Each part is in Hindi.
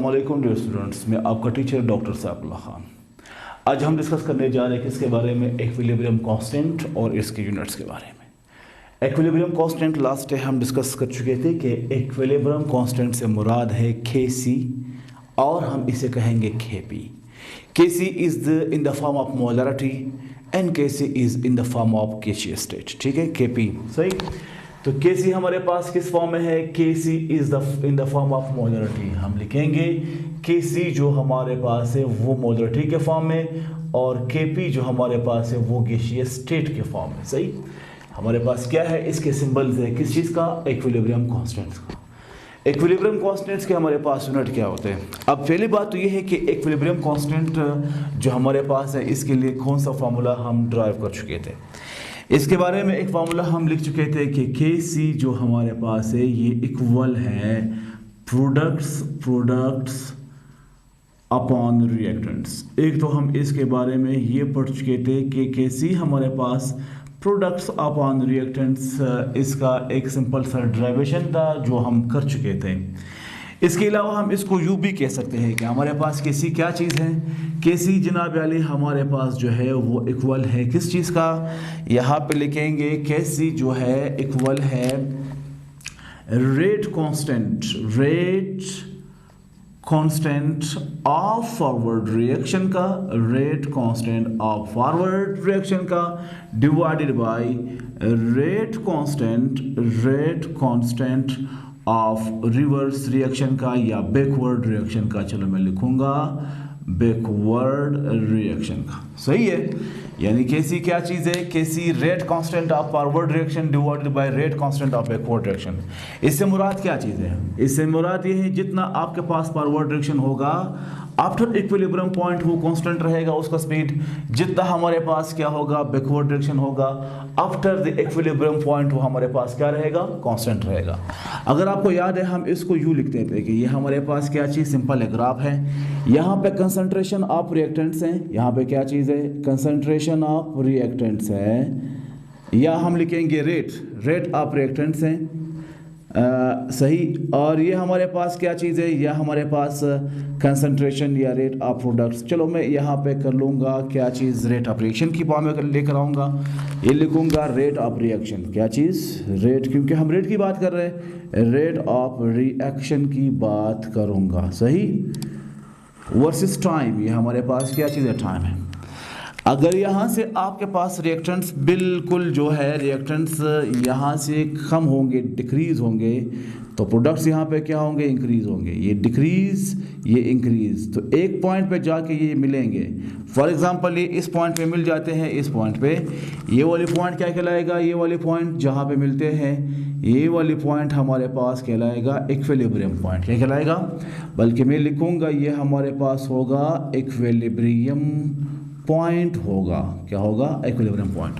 अस्सलाम वालेकुम डियर स्टूडेंट्स, मैं आपका टीचर डॉक्टर सैफुल्लाह खान। आज हम डिस्कस करने जा रहे हैं किसके बारे में, इक्विलिब्रियम कांस्टेंट और इसके यूनिट्स के बारे में। इक्विलिब्रियम कांस्टेंट लास्ट डे हम डिस्कस कर चुके थे कि इक्विलिब्रियम कांस्टेंट से मुराद है Kc और हम इसे कहेंगे Kp। Kc is in the form of molarity and Kc is in the form of Kc state. ठीक है, Kp सही। तो Kc हमारे पास किस फॉर्म में है? Kc is in the form of molarity. हम लिखेंगे Kc जो हमारे पास है वो मोलरिटी के फॉर्म में और Kp जो हमारे पास है वो गैसीय स्टेट के फॉर्म में। सही, हमारे पास क्या है? इसके सिंबल्स है किस चीज़ का? इक्विलिब्रियम कांस्टेंट्स का। इक्विलिब्रियम कांस्टेंट्स के हमारे पास यूनिट क्या होते हैं? अब पहली बात तो ये है कि इक्विलिब्रियम कांस्टेंट जो हमारे पास है इसके लिए कौन सा फार्मूला हम ड्राइव कर चुके थे। इसके बारे में एक फार्मूला हम लिख चुके थे कि Kc जो हमारे पास है ये इक्वल है प्रोडक्ट्स अपॉन रिएक्टेंट्स। एक तो हम इसके बारे में ये पढ़ चुके थे कि Kc हमारे पास प्रोडक्ट्स अपॉन रिएक्टेंट्स, इसका एक सिंपल सा डेरिवेशन था जो हम कर चुके थे। इसके अलावा हम इसको यूँ भी कह सकते हैं कि हमारे पास Kc क्या चीज़ है? Kc जनाब वाली हमारे पास जो है वो इक्वल है किस चीज़ का? यहाँ पे लिखेंगे Kc जो है इक्वल है rate constant of forward reaction का, rate constant of forward reaction का divided by rate constant of reverse reaction का या बैकवर्ड रिएक्शन का। चलो मैं लिखूंगा बैकवर्ड रिएक्शन का। सही है, यानी Kc क्या चीज़ है? Kc rate constant of forward reaction divided by rate constant of backward reaction. इससे मुराद क्या चीज़ है? इससे मुराद ये है जितना आपके पास फॉरवर्ड रिएक्शन होगा आफ्टर इक्विलिब्रियम पॉइंट वो कांस्टेंट रहेगा उसका स्पीड, जितना हमारे पास क्या होगा बैकवर्ड डायरेक्शन होगा आफ्टर द इक्विलिब्रियम पॉइंट वो हमारे पास क्या रहेगा? कांस्टेंट रहेगा। अगर आपको याद है हम इसको यूँ लिखते थे कि ये हमारे पास क्या चीज़, सिंपल एक ग्राफ है। यहाँ पे कंसंट्रेशन ऑफ रिएक्टेंट्स हैं, यहाँ पे क्या चीज़ है? कंसंट्रेशन ऑफ रिएक्टेंट्स है, या हम लिखेंगे रेट ऑफ रिएक्टेंट्स हैं। सही, और ये हमारे पास क्या चीज़ है? यह हमारे पास कंसंट्रेशन या रेट ऑफ प्रोडक्ट्स। चलो मैं यहाँ पे कर लूँगा क्या चीज़? रेट ऑफ रिएक्शन की फॉर्म में लेकर आऊँगा, ये लिखूँगा रेट ऑफ रिएक्शन। क्या चीज़? रेट, क्योंकि हम रेट की बात कर रहे हैं, रेट ऑफ रिएक्शन की बात करूँगा। सही, वर्सेस टाइम, ये हमारे पास क्या चीज़ है? टाइम है। अगर यहाँ से आपके पास रिएक्टेंट्स बिल्कुल जो है रिएक्टेंट्स यहाँ से कम होंगे, डिक्रीज़ होंगे, तो प्रोडक्ट्स यहाँ पे क्या होंगे? इंक्रीज़ होंगे। ये डिक्रीज़, ये इंक्रीज़, तो एक पॉइंट पे जाके ये मिलेंगे। फॉर एग्जांपल ये इस पॉइंट पे मिल जाते हैं, इस पॉइंट पे, ये वाली पॉइंट क्या कहलाएगा? ये वाली पॉइंट जहाँ पे मिलते हैं ये वाली पॉइंट हमारे पास कहलाएगा इक्विलिब्रियम पॉइंट। क्या कहलाएगा? बल्कि मैं लिखूँगा ये हमारे पास होगा इक्विलिब्रियम पॉइंट होगा। क्या होगा? Equilibrium point.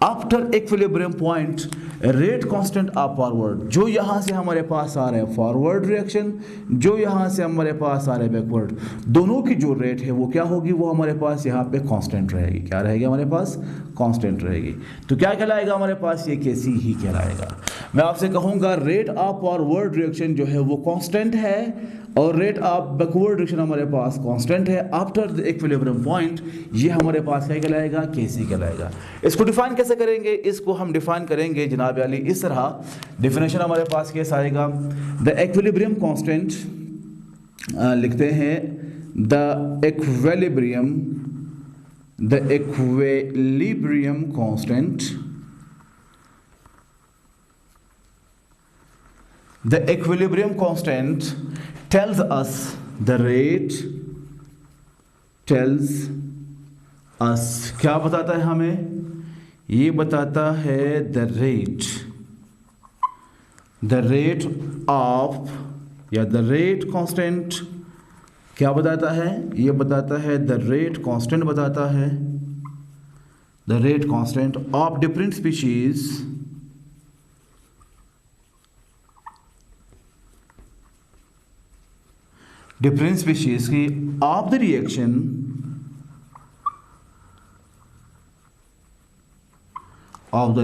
After equilibrium point rate constant of forward, जो यहाँ से हमारे पास आ रहे हैं फॉरवर्ड रिएक्शन, जो यहाँ से हमारे पास आ रहे हैं बैकवर्ड, दोनों की जो रेट है वो क्या होगी? वो हमारे पास यहाँ पे कांस्टेंट रहेगी। क्या रहेगी? हमारे पास कांस्टेंट रहेगी। तो क्या कहलाएगा हमारे पास? ये Kc ही कहलाएगा। मैं आपसे कहूँगा रेट ऑफ फॉरवर्ड रिएक्शन जो है वो कांस्टेंट है और रेट ऑफ बैकवर्ड रिएक्शन हमारे पास कांस्टेंट है। आफ्टर द इक्विलिब्रियम पॉइंट ये हमारे पास क्या कहलाएगा? Kc कहलाएगा। इसको डिफाइन कैसे करेंगे? इसको हम डिफाइन करेंगे जनाब वाली इस तरह। डेफिनेशन हमारे पास कैसा आएगा? द इक्विलिब्रियम कांस्टेंट, लिखते हैं the equilibrium constant, the equilibrium constant tells us the rate, tells us, क्या बताता है हमें? ये बताता है the rate of, या the rate constant क्या बताता है? ये बताता है the rate constant, बताता है the rate constant of different species की of the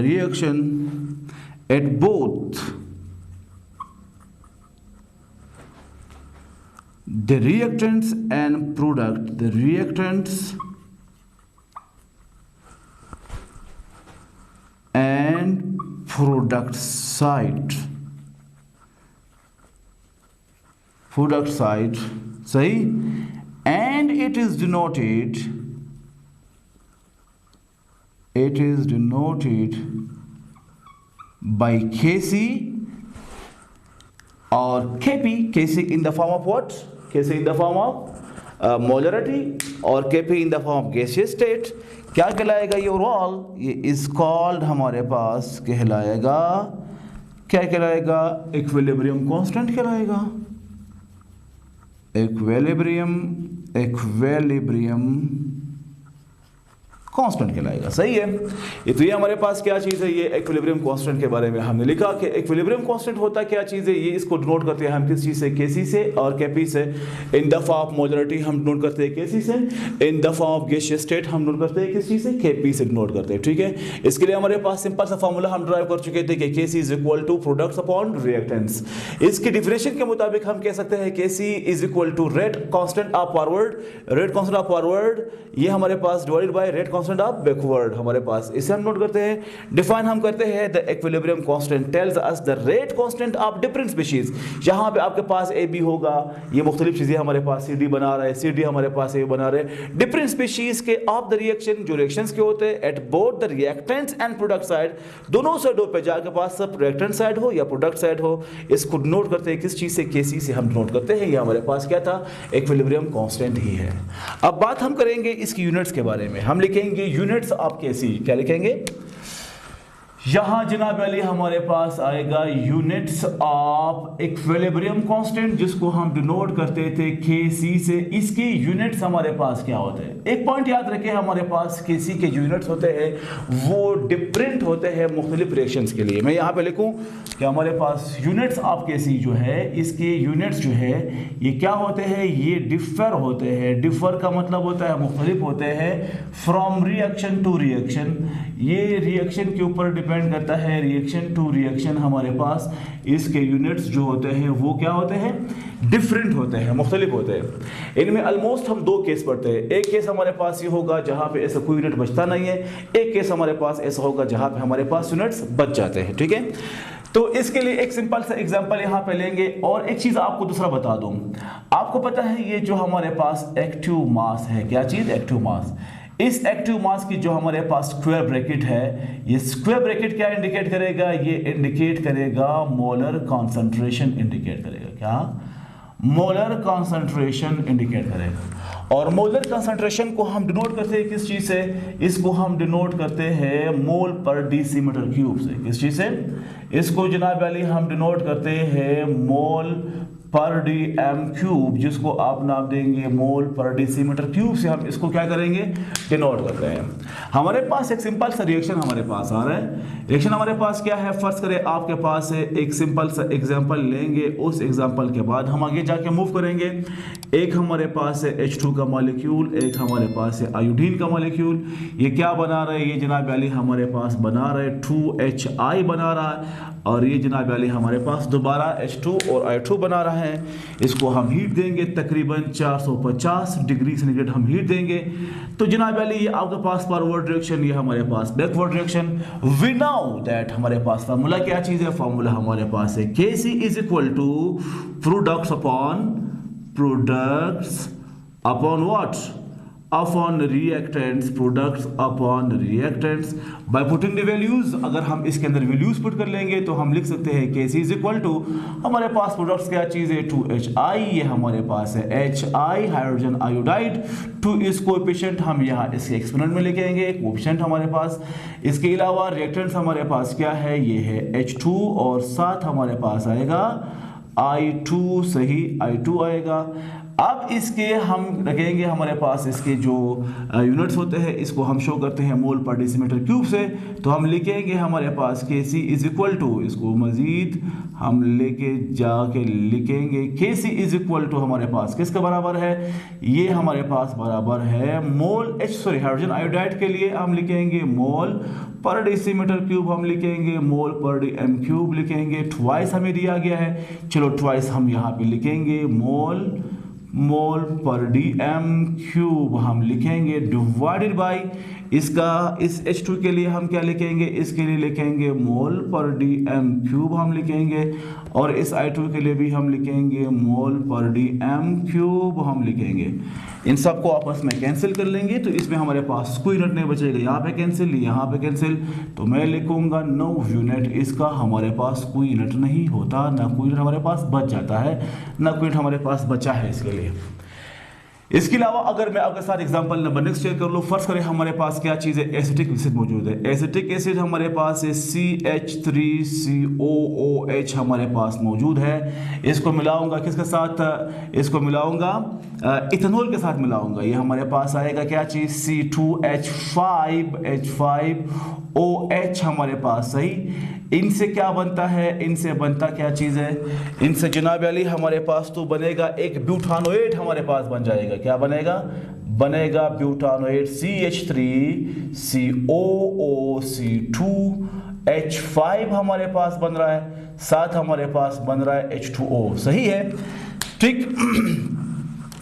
reaction at both the reactants and product, the reactants and product side, सही, and it is denoted by Kc or Kp. Kc in the form of what? Kc in the form of molarity और Kp in the form of gaseous state. क्या कहलाएगा ये ओवरऑल? ये इज कॉल्ड, हमारे पास कहलाएगा, क्या कहलाएगा? इक्विलिब्रियम कांस्टेंट कहलाएगा। इक्विलिब्रियम कांस्टेंट कहलाएगा। सही है। तो ये हमारे पास क्या चीज़ है? ये इक्विलिब्रियम कांस्टेंट के बारे में हमने लिखा कि इक्विलिब्रियम कांस्टेंट होता क्या चीज़ है। ये इसको डिनोट करते हैं हम किस चीज़ से? Kc से और Kp से। In the form of molarity हम डिनोट करते हैं Kc से, in the form of gaseous state हम डिनोट करते हैं किस चीज़ से? Kp से डिनोट करते हैं। ठीक है। इसके लिए हमारे पास सिंपल सा फॉर्मूला हम ड्राइव कर चुके थे कि Kc is equal to products upon reactants. इसकी डिफिनेशन के मुताबिक हम कह सकते हैं Kc is equal to rate constant of forward, ये हमारे पास divided by rate constant of backward हमारे पास। इसे हम नोट करते हैं, डिफाइन हम करते हैं। The equilibrium constant tells us the rate constant of different species. यहाँ पे आपके पास ए बी होगा, ये मुख्तलिफ चीजें हमारे पास सी डी बना रहा है, सी डी हमारे पास ए बना रहे हैं। डिफरेंट स्पीशीज के ऑफ द रिएक्शन, जो रिएक्शंस के होते हैं at both the reactants and product side, दोनों साइडों पे जाके पास सब रिएक्टेंट साइड हो या प्रोडक्ट साइड हो, इसको नोट करते हैं किस चीज से? Kc से हम नोट करते हैं। ये हमारे पास क्या था? इक्विलिब्रियम कांस्टेंट ही है। अब बात हम करेंगे इसकी यूनिट्स के बारे में। हम लिखेंगे यूनिट्स ऑफ Kc। क्या लिखेंगे? यहां जनाब अली हमारे पास आएगा यूनिट्स ऑफ इक्विलिब्रियम कांस्टेंट, जिसको हम डिनोट करते थे Kc से। इसके यूनिट्स हमारे पास क्या होते हैं? एक पॉइंट याद रखें, हमारे पास Kc के यूनिट्स होते हैं वो डिफरेंट होते हैं मुख्तलिफ रिएक्शंस के लिए। मैं यहां पे लिखूं कि हमारे पास यूनिट्स ऑफ Kc जो है, इसके यूनिट्स जो है ये क्या होते हैं? ये डिफर होते हैं। डिफर का मतलब होता है मुख्तलिफ होते हैं। फ्रॉम रिएक्शन टू रिएक्शन, ये रिएक्शन के ऊपर डिपेंड करता है। रिएक्शन टू रिएक्शन हमारे पास इसके यूनिट्स जो होते हैं वो क्या होते हैं? डिफरेंट होते हैं, मुख्तलिफ होते हैं। इनमें ऑलमोस्ट हम दो केस पढ़ते हैं। एक केस हमारे पास ये होगा जहां पे ऐसा कोई यूनिट बचता नहीं है, एक केस हमारे पास ऐसा होगा जहां पे हमारे पास यूनिट्स बच जाते हैं। ठीक है। तो इसके लिए एक सिंपल सा एग्जांपल यहां पे लेंगे। और एक चीज आपको दूसरा बता दूं, आपको पता है ये जो हमारे पास एक्टिव मास है, क्या चीज? Active mass. इस एक्टिव मास की जो हमारे पास स्क्वायर ब्रैकेट है, ये स्क्वायर ब्रैकेट क्या इंडिकेट करेगा? ये इंडिकेट करेगा मोलर कॉन्सेंट्रेशन इंडिकेट करेगा। क्या? मोलर कॉन्सेंट्रेशन इंडिकेट करेगा। और मोलर कॉन्सेंट्रेशन को हम डिनोट करते हैं किस चीज से? इसको हम डिनोट करते हैं मोल पर डेसीमीटर क्यूब से। किस चीज से? इसको जनाब अली हम डिनोट करते हैं मोल पर dm क्यूब, जिसको आप नाम देंगे मोल पर डेसीमीटर क्यूब से। हम इसको क्या करेंगे? डिनोट कर रहे हैं। हमारे पास एक सिंपल सा रिएक्शन हमारे पास आ रहा है। रिएक्शन हमारे पास क्या है? फर्स्ट करें आपके पास है, एक सिंपल सा एग्जांपल लेंगे, उस एग्जांपल के बाद हम आगे जाके मूव करेंगे। एक हमारे पास है H2 का मॉलिक्यूल, एक हमारे पास है आयोडीन का मॉलिक्यूल। ये क्या बना रहा है? ये जनाब अली हमारे पास बना रहा है 2HI बना रहा है, और ये जनाब अली हमारे पास दोबारा H2 और I2 बना रहा है। इसको हम हीट देंगे तकरीबन 450 डिग्री सेंटीग्रेड हम हीट देंगे। तो जनाब अली ये आपके पास फॉरवर्ड रिएक्शन, ये हमारे पास backward reaction. We know that हमारे पास फार्मूला क्या चीज है? फार्मूला हमारे पास है Kc is equal to products upon what? Upon reactants, products upon reactants. By putting the values, अगर हम इसके अंदर वैल्यूज पुट कर लेंगे तो हम लिख सकते हैं Kc इज इक्वल टू, हमारे पास प्रोडक्ट्स क्या चीज है? 2HI, ये हमारे पास है HI हाइड्रोजन आयोडाइड। 2 इस कोएफिशिएंट हम यहाँ इसके एक्सपोनेंट में लिखेंगे, कोएफिशिएंट हमारे पास। इसके अलावा रिएक्टेंट्स हमारे पास क्या है? ये है H2, और साथ हमारे पास आएगा I2, सही I2 आएगा। अब इसके हम रखेंगे हमारे पास इसके जो यूनिट्स होते हैं, इसको हम शो करते हैं मोल पर डेसीमीटर क्यूब से। तो हम लिखेंगे हमारे पास Kc इज इक्वल टू, इसको मजीद हम लेके जाके लिखेंगे Kc इज इक्वल टू हमारे पास किसके बराबर है? ये हमारे पास बराबर है मोल हाइड्रोजन आयोडाइड के लिए हम लिखेंगे मोल पर डेसीमीटर क्यूब, हम लिखेंगे मोल पर dm क्यूब लिखेंगे। ट्वाइस हमें दिया गया है, चलो ट्वाइस हम यहाँ पे लिखेंगे मोल मोल पर dm³ हम लिखेंगे डिवाइडेड बाय इसका, इस H2 के लिए हम क्या लिखेंगे, इसके लिए लिखेंगे मोल पर dm³ हम लिखेंगे, और इस I2 के लिए भी हम लिखेंगे मोल पर dm³ हम लिखेंगे। इन सबको आपस में कैंसिल कर लेंगे तो इसमें हमारे पास कोई यूनिट नहीं बचेगा। यहाँ पे कैंसिल, यहाँ पे कैंसिल, तो मैं लिखूंगा नो यूनिट। इसका हमारे पास कोई यूनिट नहीं होता, ना कोई यूनिट हमारे पास बच जाता है, ना कोई यूनिट हमारे पास बचा है इसके लिए। इसके अलावा अगर मैं आपके साथ एग्जांपल नंबर नेक्स्ट शेयर कर लूँ, फर्स्ट करें हमारे पास क्या चीज़ है, एसिटिक एसिड मौजूद है। एसिटिक एसिड हमारे पास है CH3COOH हमारे पास मौजूद है। इसको मिलाऊंगा किसके साथ, इसको मिलाऊंगा इथेनॉल के साथ मिलाऊंगा। ये हमारे पास आएगा क्या चीज़, C2H5OH हमारे पास, सही। इनसे क्या बनता है, इनसे बनता क्या चीज़ है, इनसे जनाब अली हमारे पास तो बनेगा एक ब्यूटानोएट हमारे पास बन जाएगा। क्या बनेगा, बनेगा ब्यूटानोएट CH3COOC2H5 हमारे पास बन रहा है, साथ हमारे पास बन रहा है H2O, सही है, ठीक।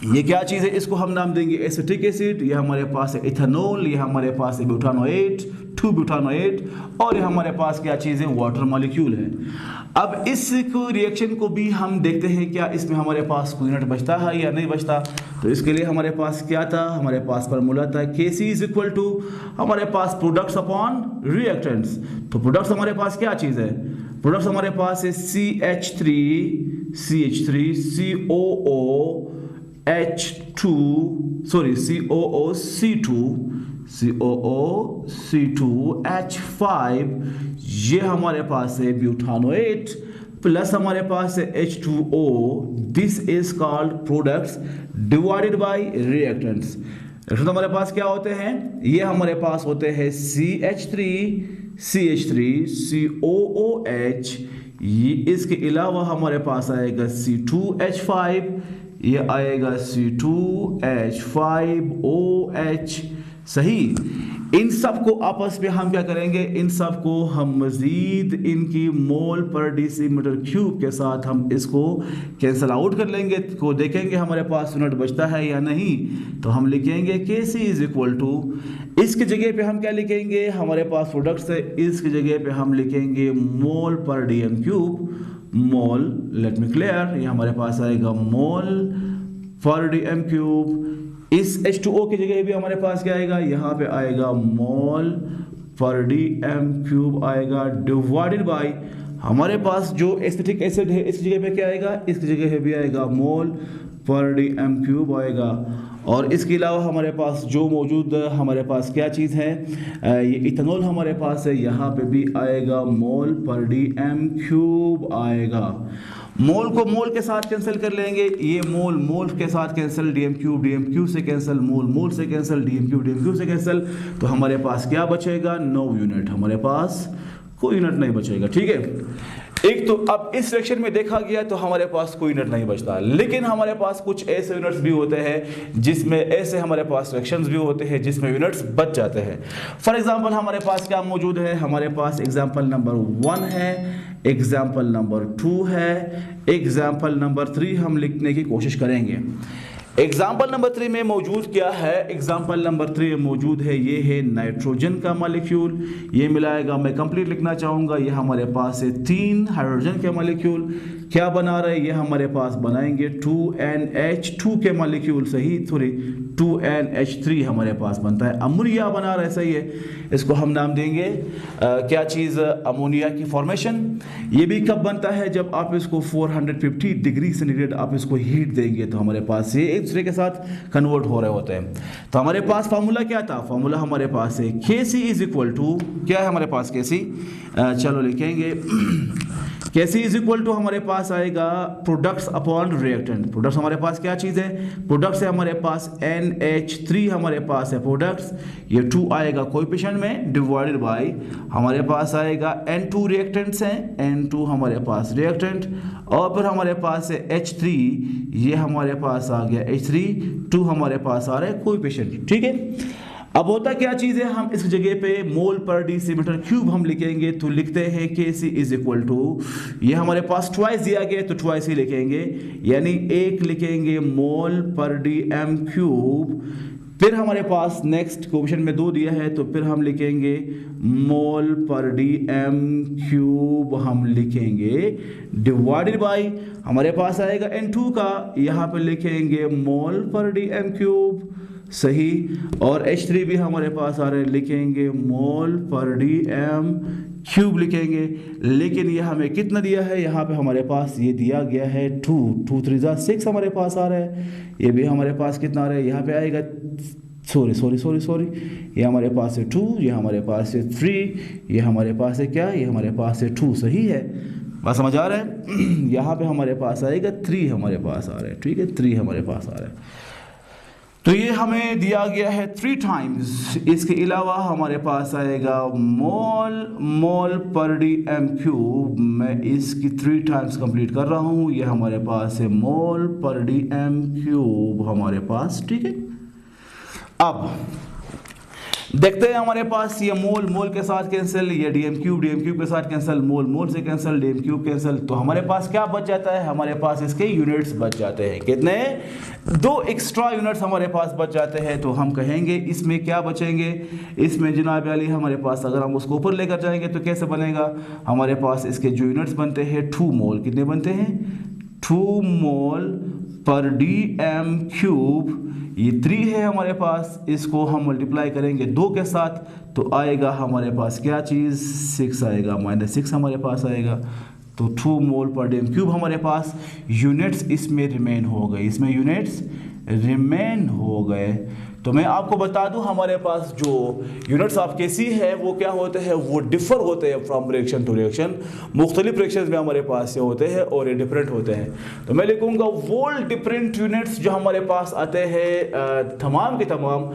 ये क्या चीज़ है, इसको हम नाम देंगे एसिटिक एसिड। ये हमारे पास है इथेनॉल, ये हमारे पास है ब्यूटानोएट, 2 ब्यूटानोएट, और ये हमारे पास क्या चीज़ है, वाटर मॉलिक्यूल है। अब इस रिएक्शन को भी हम देखते हैं क्या इसमें हमारे पास कोई यूनिट बचता है या नहीं बचता। तो इसके लिए हमारे पास क्या था, हमारे पास फार्मूला था Kc इक्वल टू हमारे पास प्रोडक्ट्स अपॉन रिएक्टेंट्स। तो प्रोडक्ट्स हमारे पास क्या चीज़ है, प्रोडक्ट्स हमारे पास है COOC2H5, ये हमारे पास है ब्यूटानोएट, प्लस हमारे पास है H2O। This is called products divided by reactants. Reactants हमारे पास क्या होते हैं, ये हमारे पास होते हैं CH3COOH, ये इसके अलावा हमारे पास आएगा C2H5, ये आएगा C2H5OH, सही। इन सब को आपस में हम क्या करेंगे, इन सब को हम मजीद इनकी मोल पर डेसीमीटर क्यूब के साथ हम इसको कैंसल आउट कर लेंगे, को देखेंगे हमारे पास यूनिट बचता है या नहीं। तो हम लिखेंगे Kc इज इक्वल टू, इसकी जगह पे हम क्या लिखेंगे, हमारे पास प्रोडक्ट्स है, इसकी जगह पे हम लिखेंगे मोल पर dm क्यूब, मोल, लेट मी क्लियर, ये हमारे पास आएगा मोल पर dm क्यूब। इस H2O की जगह भी हमारे पास क्या आएगा, यहाँ पे आएगा मोल पर dm³ आएगा डिवाइडेड बाय हमारे पास जो एसिटिक एसिड है, इस जगह पे क्या आएगा, इस जगह भी आएगा मोल पर dm³ आएगा। और इसके अलावा हमारे पास जो मौजूद हमारे पास क्या चीज़ है, ये इथेनॉल हमारे पास है, यहाँ पे भी आएगा मोल पर dm³ आएगा। मोल को मोल के साथ कैंसिल कर लेंगे, ये मोल मोल के साथ कैंसिल, dm³ से कैंसिल, मोल मोल से कैंसिल, dm³ से कैंसिल, तो हमारे पास क्या बचेगा, नो यूनिट, हमारे पास कोई यूनिट नहीं बचेगा, ठीक है। एक तो अब इस सेक्शन में देखा गया तो हमारे पास कोई यूनिट नहीं बचता, लेकिन हमारे पास कुछ ऐसे यूनिट्स भी होते हैं जिसमें ऐसे हमारे पास रिएक्शंस भी होते हैं जिसमें यूनिट्स बच जाते हैं। फॉर एग्जांपल हमारे पास क्या मौजूद है, हमारे पास एग्जांपल नंबर 1 है, एग्जांपल नंबर 2 है, एग्जांपल नंबर 3 हम लिखने की कोशिश करेंगे। एग्जाम्पल नंबर 3 में मौजूद क्या है, एग्जाम्पल नंबर 3 में मौजूद है, ये है नाइट्रोजन का मॉलिक्यूल, ये मिलाएगा, मैं कंप्लीट लिखना चाहूँगा, ये हमारे पास है 3 हाइड्रोजन के मॉलिक्यूल, क्या बना रहे, ये हमारे पास बनाएंगे 2NH2 के मॉलिक्यूल, सही, सॉरी 2NH3 हमारे पास बनता है, अमोनिया बना रहे, सही है। इसको हम नाम देंगे क्या चीज़, अमोनिया की फॉर्मेशन। ये भी कब बनता है, जब आप इसको 450 डिग्री सेंटीग्रेड आप इसको हीट देंगे तो हमारे पास ये एक दूसरे के साथ कन्वर्ट हो रहे होते हैं। तो हमारे पास फार्मूला क्या था, फार्मूला हमारे पास है Kc इज इक्वल टू, क्या है हमारे पास Kc, चलो लिखेंगे Kc इज इक्वल टू हमारे पास आएगा प्रोडक्ट्स अपॉन रिएक्टेंट। प्रोडक्ट्स हमारे पास क्या चीज़ है, प्रोडक्ट्स है हमारे पास NH3 हमारे पास है प्रोडक्ट्स, ये 2 आएगा कोएफिशिएंट में डिवाइडेड बाय हमारे पास आएगा N2 रिएक्टेंट्स हैं, N2 हमारे पास रिएक्टेंट, और फिर हमारे पास है H3, ये हमारे पास आ गया H3, 2 हमारे पास आ रहा है कोएफिशिएंट, ठीक है। अब होता क्या चीज़ है, हम इस जगह पे मोल पर डेसीमीटर क्यूब हम लिखेंगे, तो लिखते हैं Kc इज इक्वल टू, ये हमारे पास ट्वाइस दिया गया तो ट्वाइस ही लिखेंगे, यानी 1 लिखेंगे मोल पर डी एम क्यूब, फिर हमारे पास नेक्स्ट क्वेश्चन में 2 दिया है तो फिर हम लिखेंगे मोल पर डी एम क्यूब हम लिखेंगे डिवाइडेड बाय हमारे पास आएगा N2 का, यहाँ पे लिखेंगे मोल पर डी एम क्यूब, सही, और H3 भी हमारे पास आ रहे हैं, लिखेंगे मोल पर डी एम क्यूब लिखेंगे, लेकिन ये हमें कितना दिया है, यहाँ पे हमारे पास ये दिया गया है 2 2 3 6 हमारे पास आ रहा है, ये भी हमारे पास कितना आ रहा है, यहाँ पे आएगा सॉरी ये हमारे पास है 2, ये हमारे पास है 3, ये हमारे पास है क्या, ये हमारे पास है 2, सही है, बात समझ आ रहा है। यहाँ पे हमारे पास आएगा 3 हमारे पास आ रहा है, ठीक है, 3 हमारे पास आ रहा है, तो ये हमें दिया गया है 3 टाइम्स। इसके अलावा हमारे पास आएगा मोल पर डी एम क्यूब, मैं इसकी 3 टाइम्स कंप्लीट कर रहा हूँ, ये हमारे पास है मोल पर डी एम क्यूब हमारे पास, ठीक है। अब देखते हैं हमारे पास ये मोल के साथ कैंसिल, ये डीएम क्यूब के साथ कैंसिल, मोल से कैंसिल, डीएम क्यूब कैंसिल, तो हमारे पास क्या बच जाता है, हमारे पास इसके यूनिट्स बच जाते हैं, कितने, 2 एक्स्ट्रा यूनिट्स हमारे पास बच जाते हैं, तो हम कहेंगे इसमें क्या बचेंगे, इसमें जनाब अली हमारे पास अगर हम उसको ऊपर लेकर जाएंगे तो कैसे बनेगा, हमारे पास इसके जो यूनिट्स बनते हैं 2 मोल, कितने बनते हैं, 2 मोल पर डी एम क्यूब, ये 3 है हमारे पास, इसको हम मल्टीप्लाई करेंगे 2 के साथ तो आएगा हमारे पास क्या चीज़, 6 आएगा, -6 हमारे पास आएगा, तो 2 मोल पर डी एम क्यूब हमारे पास यूनिट्स इसमें रिमेन हो गए, इसमें यूनिट्स रिमेन हो गए। तो मैं आपको बता दूं हमारे पास जो यूनिट्स ऑफ Kc है वो क्या होते हैं, वो डिफर होते हैं फ्रॉम रिएक्शन टू रिएक्शन, मुख्तलिफ रिएक्शंस में हमारे पास ये होते हैं और ये डिफरेंट होते हैं, तो मैं लिखूंगा वो डिफरेंट यूनिट्स जो हमारे पास आते हैं तमाम के तमाम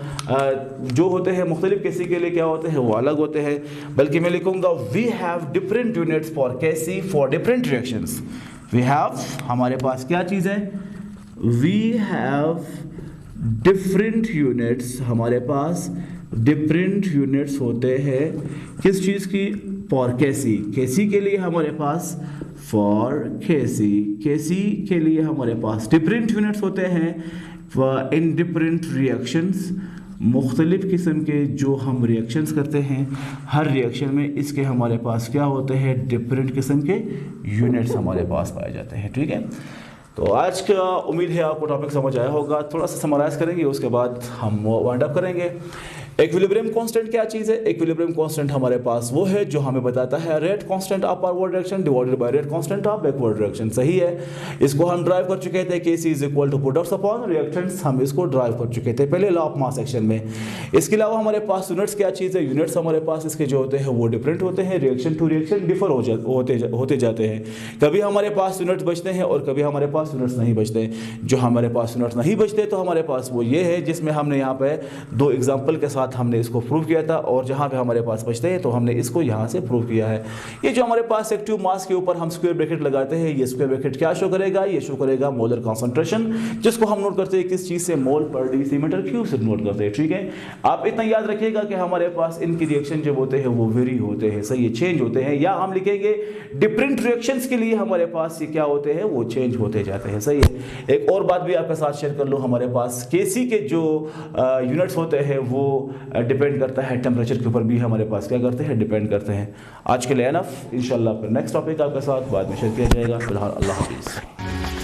जो होते हैं मुख्तलिफ Kc के लिए क्या होते हैं वो अलग होते हैं, बल्कि मैं लिखूंगा we have different units for Kc for different reactions, we have हमारे पास क्या चीज़ है, वी हैव डिफरेंट यूनिट्स, हमारे पास डिफरेंट यूनिट्स होते हैं किस चीज़ की, फॉर Kc के लिए हमारे पास फॉर Kc के लिए हमारे पास डिफरेंट यूनिट्स होते हैं इन डिफरेंट रिएक्शंस, मुख्तलिफ किस्म के जो हम रिएक्शंस करते हैं हर रिएक्शन में इसके हमारे पास क्या होते हैं, डिफरेंट किस्म के यूनिट्स हमारे पास पाए जाते हैं, ठीक है। तो आज का उम्मीद है आपको टॉपिक समझ आया होगा, थोड़ा सा समराइज करेंगे उसके बाद हम वाइंड अप करेंगे। इक्विलिब्रियम कांस्टेंट क्या चीज़ है, इक्विलिब्रियम कांस्टेंट हमारे पास वो है जो हमें बताता है rate constant of forward direction divided by rate constant of backward direction, सही है, इसको हम ड्राइव कर चुके थे, Kc is equal to products upon reactants, हम इसको ड्राइव कर चुके थे पहले लॉ ऑफ मास सेक्शन में। इसके अलावा हमारे पास यूनिट्स क्या चीज़ है, यूनिट्स हमारे पास इसके जो होते हैं वो डिफरेंट होते हैं, रिएक्शन टू रिएक्शन डिफर होते जाते हैं, कभी हमारे पास यूनिट्स बचते हैं और कभी हमारे पास यूनिट्स नहीं बचते, जो हमारे पास यूनिट्स नहीं बचते तो हमारे पास वो ये है जिसमें हमने यहाँ पे 2 एग्जाम्पल के साथ हमने इसको प्रूव किया था, और जहाँ पे हमारे पास बचते हैं तो हमने इसको यहाँ से प्रूव किया है। ये जो हमारे पास एक्टिव मास के ऊपर हम स्क्वायर ब्रैकेट लगाते हैं, ये स्क्वायर ब्रैकेट क्या शो करेगा, ये शो करेगा मोलर कंसंट्रेशन, जिसको हम नोट करते हैं किस चीज़ से, मोल पर डेसीमीटर क्यूब से नोट करते हैं, ठीक है। आप इतना याद रखिएगा कि हमारे पास इनकी रिएक्शन जो होते हैं वो वेरी होते हैं, सही है, चेंज होते हैं, या हम लिखेंगे डिफरेंट रिएक्शंस के लिए हमारे पास ये क्या होते हैं, वो चेंज होते जाते हैं, सही है। एक और बात भी आपके साथ शेयर कर लो, हमारे पास Kc के जो यूनिट्स होते हैं वो डिपेंड करता है टेम्परेचर के ऊपर भी, हमारे पास क्या करते हैं, डिपेंड करते हैं। आज के लिए एनफ, इंशाल्लाह फिर नेक्स्ट टॉपिक आपके साथ बाद में शेयर किया जाएगा। फिलहाल अल्लाह हाफिज़।